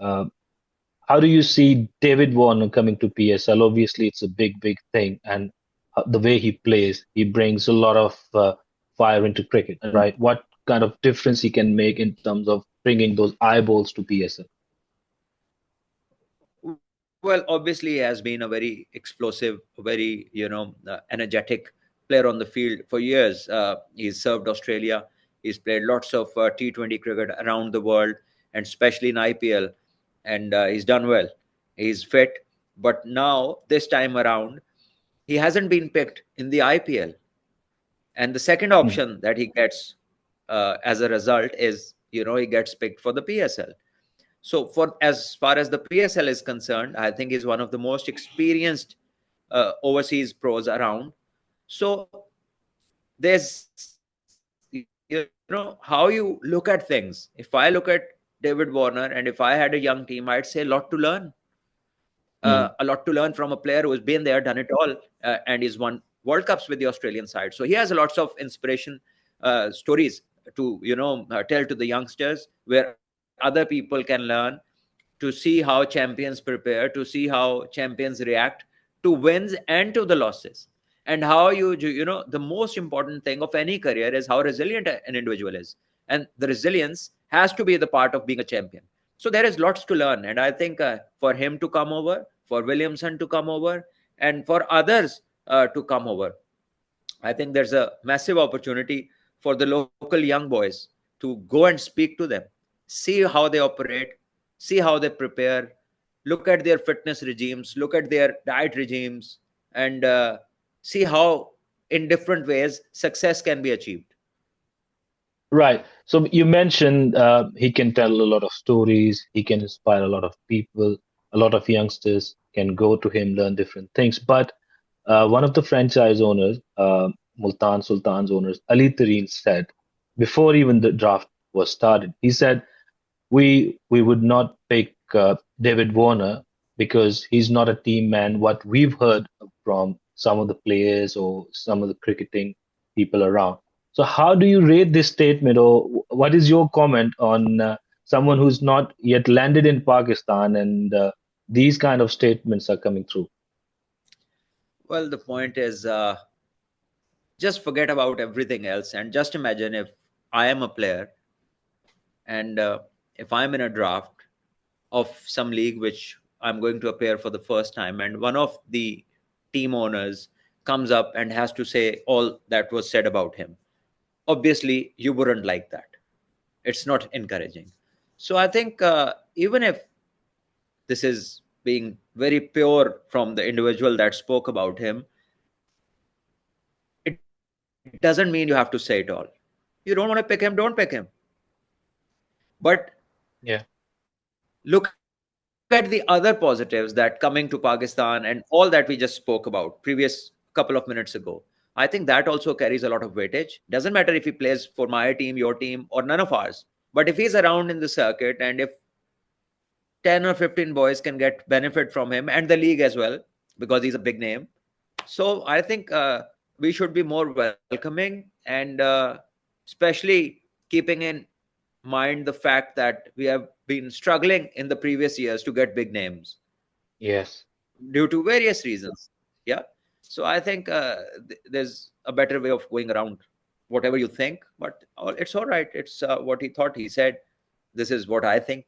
Uh, how do you see David Warner coming to PSL? Obviously, it's a big thing, and the way he plays, he brings a lot of fire into cricket, right? What kind of difference he can make in terms of bringing those eyeballs to PSL? Well, obviously, he has been a very explosive, very energetic player on the field for years. He's served Australia. He's played lots of T20 cricket around the world, and especially in IPL, and he's done well. He's fit, but now this time around, he hasn't been picked in the IPL. And the second Hmm. option that he gets as a result is, he gets picked for the PSL. So for as far as the PSL is concerned, I think he's one of the most experienced overseas pros around. So there's, how you look at things. If I look at David Warner and if I had a young team, I'd say a lot to learn. A Hmm. lot to learn from a player who's been there, done it all, and he's won World Cups with the Australian side. So he has lots of inspiration stories to tell to the youngsters, where other people can learn, to see how champions prepare, to see how champions react to wins and to the losses, and how the most important thing of any career is how resilient an individual is, and the resilience has to be the part of being a champion. So there is lots to learn, and I think for him to come over, for Williamson to come over, and for others to come over, I think there's a massive opportunity for the local young boys to go and speak to them, see how they operate, see how they prepare, look at their fitness regimes, look at their diet regimes, and see how, in different ways, success can be achieved. Right. So you mentioned he can tell a lot of stories. He can inspire a lot of people. A lot of youngsters can go to him, learn different things. But one of the franchise owners, Multan Sultan's owners, Ali Tareen said, before even the draft was started, he said, we would not pick David Warner because he's not a team man. What we've heard from some of the players or some of the cricketing people around. So how do you rate this statement, or what is your comment on someone who's not yet landed in Pakistan and these kind of statements are coming through? Well, the point is, just forget about everything else and just imagine if I am a player, and if I'm in a draft of some league which I'm going to appear for the first time, and one of the team owners comes up and has to say all that was said about him. Obviously, you wouldn't like that. It's not encouraging. So I think even if this is being very pure from the individual that spoke about him, it doesn't mean you have to say it all. You don't want to pick him, don't pick him. But Yeah. look at the other positives that coming to Pakistan and all that we just spoke about previous couple of minutes ago. I think that also carries a lot of weightage. Doesn't matter if he plays for my team, your team, or none of ours. But if he's around in the circuit, and if 10 or 15 boys can get benefit from him and the league as well, because he's a big name. So I think we should be more welcoming, and especially keeping in mind the fact that we have been struggling in the previous years to get big names Yes. due to various reasons. Yeah. So I think there's a better way of going around whatever you think, but it's all right. It's what he thought. He said, "This is what I think."